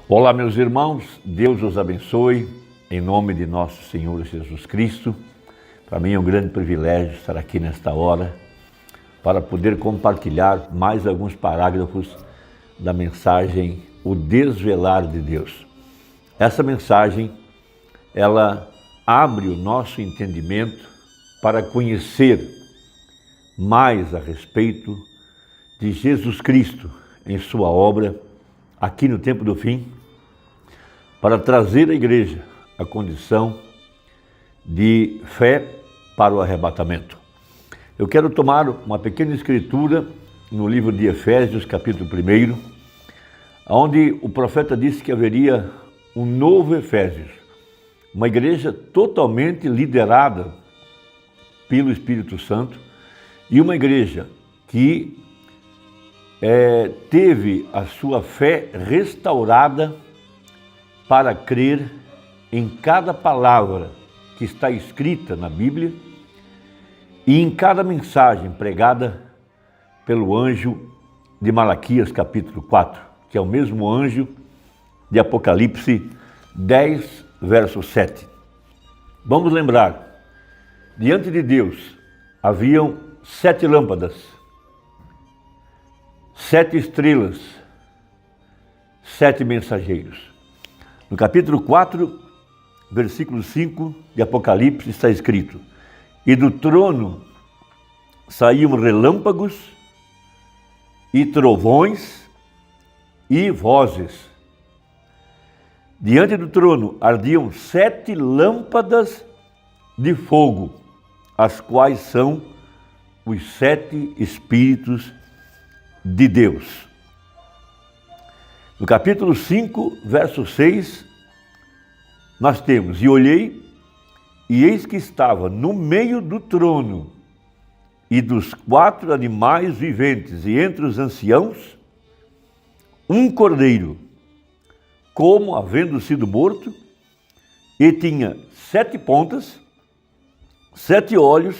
Olá, meus irmãos, Deus os abençoe, em nome de nosso Senhor Jesus Cristo. Para mim é um grande privilégio estar aqui nesta hora para poder compartilhar mais alguns parágrafos da mensagem O Desvelar de Deus. Essa mensagem, ela abre o nosso entendimento para conhecer mais a respeito de Jesus Cristo em sua obra aqui no tempo do fim, para trazer à igreja a condição de fé para o arrebatamento. Eu quero tomar uma pequena escritura no livro de Efésios, capítulo 1, onde o profeta disse que haveria um novo Efésios, uma igreja totalmente liderada pelo Espírito Santo e uma igreja que teve a sua fé restaurada para crer em cada palavra que está escrita na Bíblia e em cada mensagem pregada pelo anjo de Malaquias, capítulo 4, que é o mesmo anjo de Apocalipse 10, verso 7. Vamos lembrar, diante de Deus haviam 7 lâmpadas, 7 estrelas, 7 mensageiros. No capítulo 4, versículo 5 de Apocalipse está escrito: e do trono saíam relâmpagos e trovões e vozes. Diante do trono ardiam 7 lâmpadas de fogo, as quais são os 7 Espíritos de Deus. No capítulo 5, verso 6, nós temos: e olhei, e eis que estava no meio do trono e dos 4 animais viventes, e entre os anciãos, um cordeiro, como havendo sido morto, e tinha 7 pontas, 7 olhos,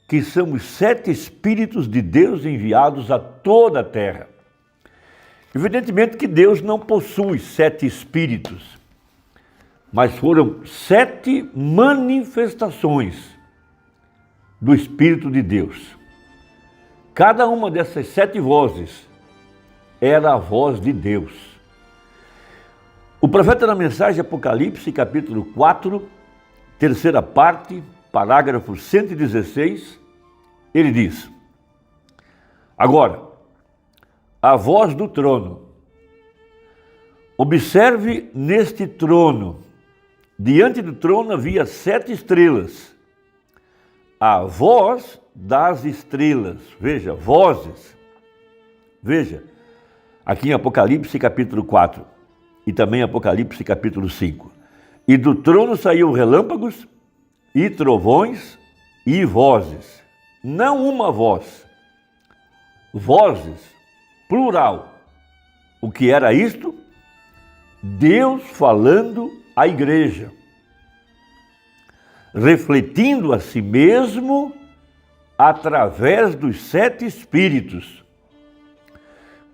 que são os 7 Espíritos de Deus enviados a toda a terra. Evidentemente que Deus não possui 7 Espíritos, mas foram 7 manifestações do Espírito de Deus. Cada uma dessas 7 vozes era a voz de Deus. O profeta na mensagem Apocalipse, capítulo 4, terceira parte, parágrafo 116, ele diz: agora, a voz do trono. Observe neste trono. Diante do trono havia 7 estrelas. A voz das estrelas. Veja, vozes. Veja, aqui em Apocalipse capítulo 4 e também Apocalipse capítulo 5. E do trono saíam relâmpagos e trovões e vozes. Não uma voz. Vozes, plural. O que era isto? Deus falando à igreja, refletindo a si mesmo através dos 7 Espíritos.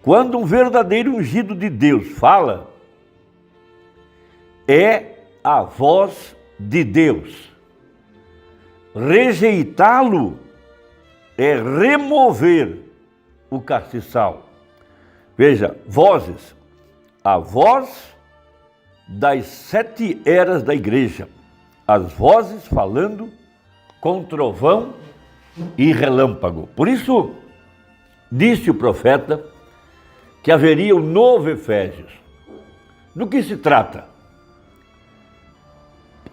Quando um verdadeiro ungido de Deus fala, é a voz de Deus. Rejeitá-lo é remover o castiçal. Veja, vozes, a voz das 7 eras da igreja, as vozes falando com trovão e relâmpago. Por isso, disse o profeta que haveria um novo Efésios. Do que se trata?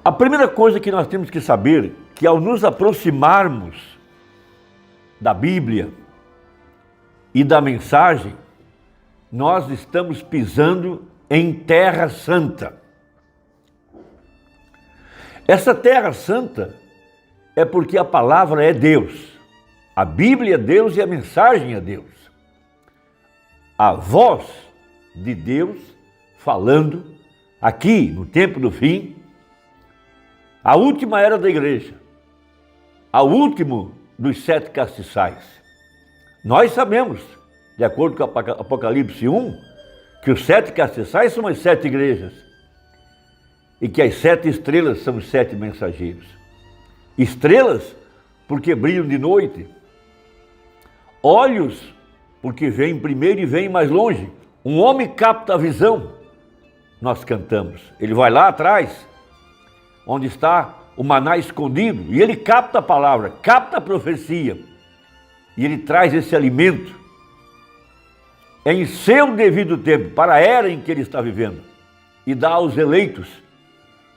A primeira coisa que nós temos que saber, que ao nos aproximarmos da Bíblia e da mensagem, nós estamos pisando em terra santa. Essa terra santa é porque a palavra é Deus. A Bíblia é Deus e a mensagem é Deus. A voz de Deus falando aqui no tempo do fim, a última era da igreja, ao último dos 7 castiçais. Nós sabemos, de acordo com Apocalipse 1, que os 7 castiçais são as 7 igrejas e que as 7 estrelas são os 7 mensageiros. Estrelas porque brilham de noite, olhos porque veem primeiro e veem mais longe. Um homem capta a visão, nós cantamos. Ele vai lá atrás, onde está o maná escondido, e ele capta a palavra, capta a profecia, e ele traz esse alimento em seu devido tempo, para a era em que ele está vivendo, e dá aos eleitos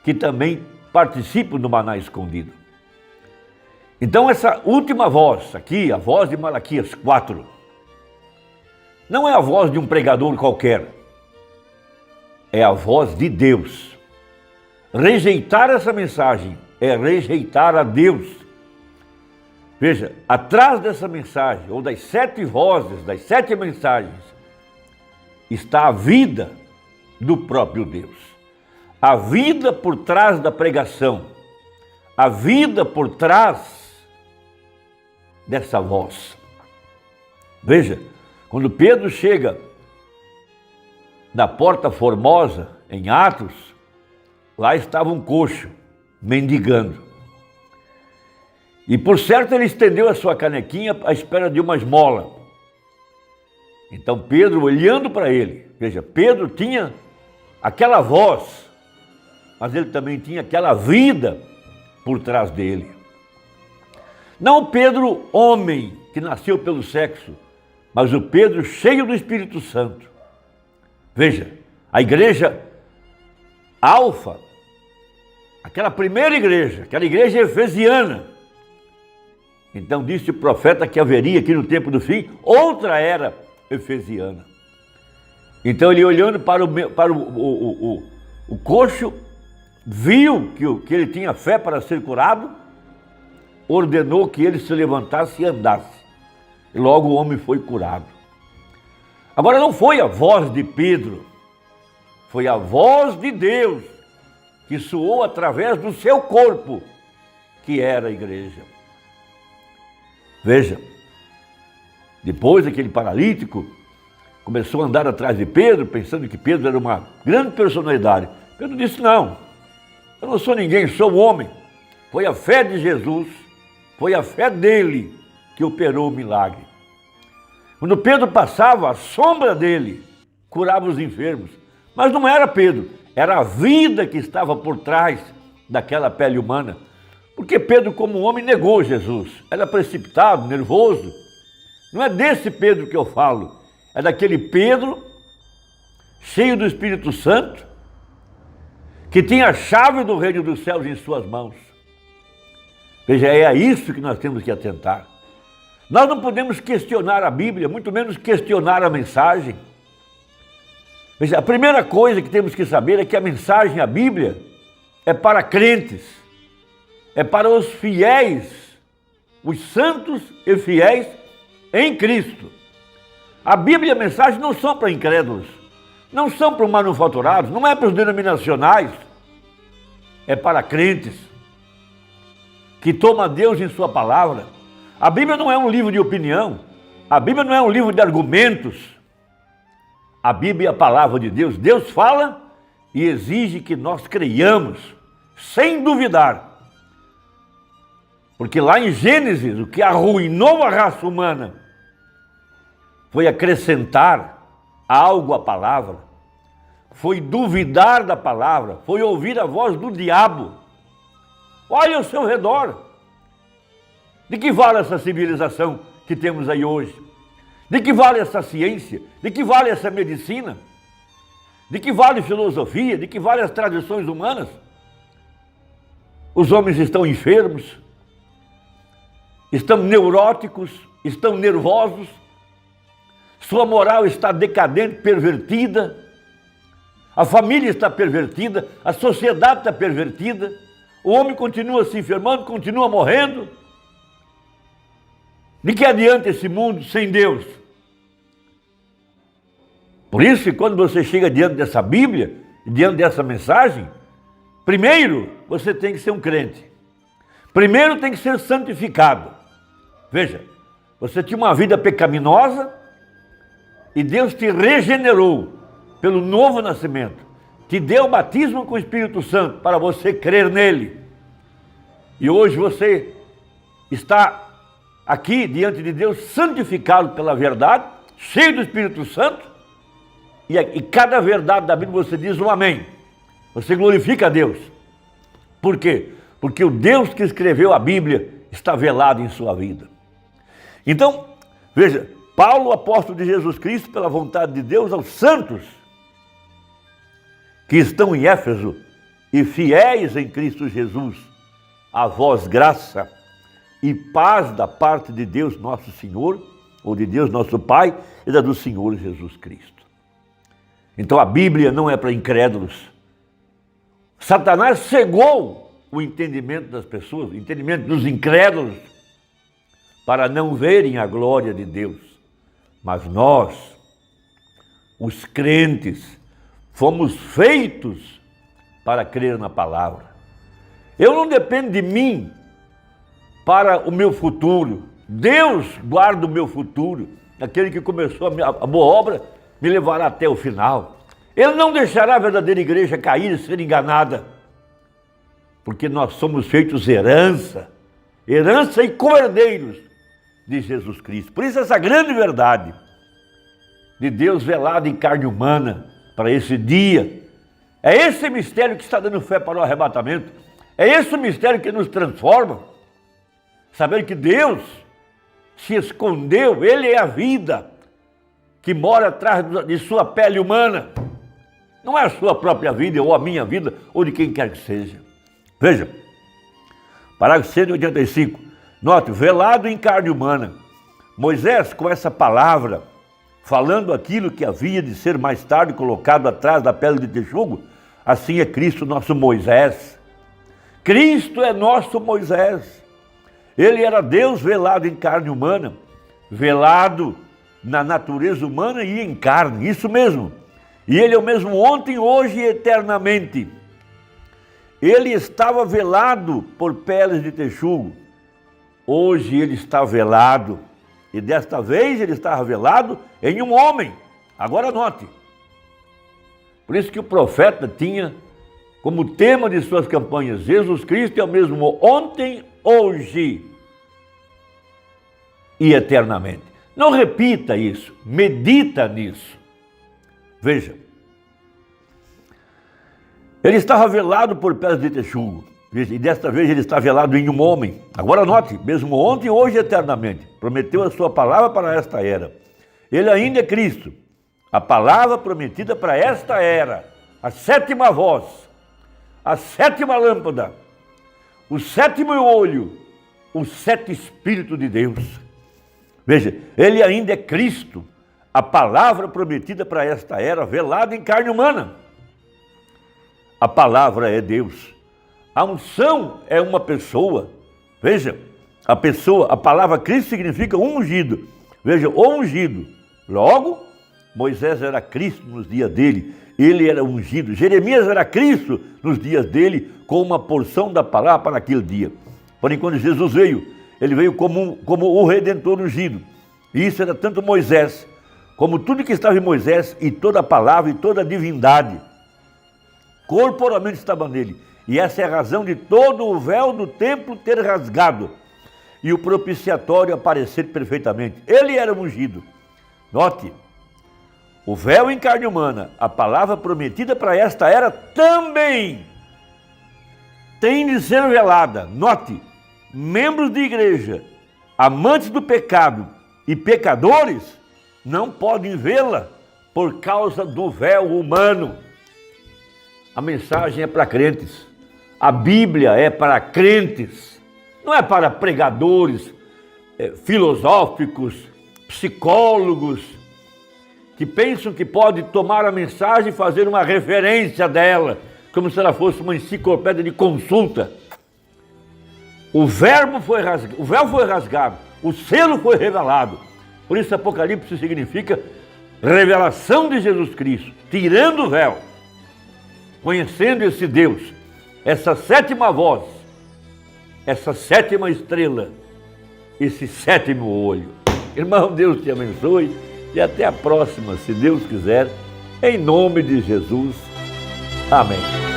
que também participam do maná escondido. Então essa última voz aqui, a voz de Malaquias 4, não é a voz de um pregador qualquer, é a voz de Deus. Rejeitar essa mensagem é rejeitar a Deus. Veja, atrás dessa mensagem, ou das 7 vozes, das 7 mensagens, está a vida do próprio Deus. A vida por trás da pregação, a vida por trás dessa voz. Veja, quando Pedro chega na Porta Formosa, em Atos, lá estava um coxo, mendigando. E por certo ele estendeu a sua canequinha à espera de uma esmola. Então Pedro, olhando para ele, veja, Pedro tinha aquela voz, mas ele também tinha aquela vida por trás dele. Não o Pedro homem, que nasceu pelo sexo, mas o Pedro cheio do Espírito Santo. Veja, a igreja Alfa, aquela primeira igreja, aquela igreja efesiana. Então disse o profeta que haveria aqui no tempo do fim outra era efesiana. Então ele olhando para o coxo, viu que ele tinha fé para ser curado, ordenou que ele se levantasse e andasse. E logo o homem foi curado. Agora não foi a voz de Pedro, foi a voz de Deus que soou através do seu corpo, que era a igreja. Veja, depois aquele paralítico começou a andar atrás de Pedro, pensando que Pedro era uma grande personalidade. Pedro disse, não, eu não sou ninguém, sou um homem. Foi a fé de Jesus, foi a fé dele que operou o milagre. Quando Pedro passava, a sombra dele curava os enfermos. Mas não era Pedro, era a vida que estava por trás daquela pele humana. Porque Pedro, como homem, negou Jesus. Era precipitado, nervoso. Não é desse Pedro que eu falo. É daquele Pedro, cheio do Espírito Santo, que tinha a chave do reino dos céus em suas mãos. Veja, é a isso que nós temos que atentar. Nós não podemos questionar a Bíblia, muito menos questionar a mensagem. Veja, a primeira coisa que temos que saber é que a mensagem, a Bíblia, é para crentes, é para os fiéis, os santos e fiéis em Cristo. A Bíblia e a mensagem não são para incrédulos, não são para os manufaturados, não é para os denominacionais, é para crentes que tomam Deus em sua palavra. A Bíblia não é um livro de opinião, a Bíblia não é um livro de argumentos. A Bíblia é a palavra de Deus. Deus fala e exige que nós creiamos, sem duvidar. Porque lá em Gênesis, o que arruinou a raça humana foi acrescentar algo à palavra, foi duvidar da palavra, foi ouvir a voz do diabo. Olha ao seu redor. De que vale essa civilização que temos aí hoje? De que vale essa ciência? De que vale essa medicina? De que vale filosofia? De que vale as tradições humanas? Os homens estão enfermos, estão neuróticos, estão nervosos, sua moral está decadente, pervertida, a família está pervertida, a sociedade está pervertida, o homem continua se enfermando, continua morrendo. De que adianta esse mundo sem Deus? Por isso que quando você chega diante dessa Bíblia, diante dessa mensagem, primeiro você tem que ser um crente. Primeiro tem que ser santificado. Veja, você tinha uma vida pecaminosa e Deus te regenerou, pelo novo nascimento, te deu o batismo com o Espírito Santo para você crer nele. E hoje você está aqui diante de Deus, santificado pela verdade, cheio do Espírito Santo, e cada verdade da Bíblia você diz um amém. Você glorifica a Deus. Por quê? Porque o Deus que escreveu a Bíblia está velado em sua vida. Então, veja, Paulo, apóstolo de Jesus Cristo, pela vontade de Deus, aos santos que estão em Éfeso e fiéis em Cristo Jesus, a vós graça e paz da parte de Deus nosso Senhor, ou de Deus nosso Pai, e da do Senhor Jesus Cristo. Então a Bíblia não é para incrédulos. Satanás cegou o entendimento das pessoas, o entendimento dos incrédulos, para não verem a glória de Deus. Mas nós, os crentes, fomos feitos para crer na palavra. Eu não dependo de mim para o meu futuro. Deus guarda o meu futuro. Aquele que começou a boa obra me levará até o final. Ele não deixará a verdadeira igreja cair e ser enganada. Porque nós somos feitos herança e co-herdeiros de Jesus Cristo. Por isso essa grande verdade de Deus velado em carne humana para esse dia. É esse mistério que está dando fé para o arrebatamento. É esse o mistério que nos transforma. Saber que Deus se escondeu, Ele é a vida que mora atrás de sua pele humana. Não é a sua própria vida, ou a minha vida, ou de quem quer que seja. Veja, parágrafo 185. Note, velado em carne humana. Moisés, com essa palavra, falando aquilo que havia de ser mais tarde colocado atrás da pele de texugo, assim é Cristo nosso Moisés. Cristo é nosso Moisés. Ele era Deus velado em carne humana, velado na natureza humana e em carne, isso mesmo. E Ele é o mesmo ontem, hoje e eternamente. Ele estava velado por peles de texugo. Hoje Ele está velado. E desta vez Ele estava velado em um homem. Agora note. Por isso que o profeta tinha como tema de suas campanhas: Jesus Cristo é o mesmo ontem, hoje e eternamente. Não repita isso, medita nisso. Veja, ele estava velado por peles de texugo, e desta vez ele está velado em um homem. Agora note, mesmo ontem, hoje e eternamente, prometeu a sua palavra para esta era. Ele ainda é Cristo, a palavra prometida para esta era, a sétima voz, a sétima lâmpada, o sétimo olho, o sétimo Espírito de Deus. Veja, ele ainda é Cristo, a palavra prometida para esta era, velada em carne humana. A palavra é Deus. A unção é uma pessoa. Veja, a palavra Cristo significa ungido. Veja, o ungido. Logo, Moisés era Cristo nos dias dele. Ele era ungido. Jeremias era Cristo nos dias dele, com uma porção da palavra para aquele dia. Porém, quando Jesus veio, ele veio como o Redentor ungido. E isso era tanto Moisés, como tudo que estava em Moisés, e toda a palavra e toda a divindade, corporalmente estava nele. E essa é a razão de todo o véu do templo ter rasgado e o propiciatório aparecer perfeitamente. Ele era ungido. Note, o véu em carne humana, a palavra prometida para esta era, também tem de ser velada. Note, membros de igreja, amantes do pecado e pecadores, não podem vê-la por causa do véu humano. A mensagem é para crentes. A Bíblia é para crentes. Não é para pregadores filosóficos, psicólogos, que pensam que pode tomar a mensagem e fazer uma referência dela, como se ela fosse uma enciclopédia de consulta. O véu foi rasgado, o selo foi revelado. Por isso Apocalipse significa revelação de Jesus Cristo, tirando o véu, conhecendo esse Deus, essa sétima voz, essa sétima estrela, esse sétimo olho. Irmão, Deus te abençoe e até a próxima, se Deus quiser, Em nome de Jesus. Amém.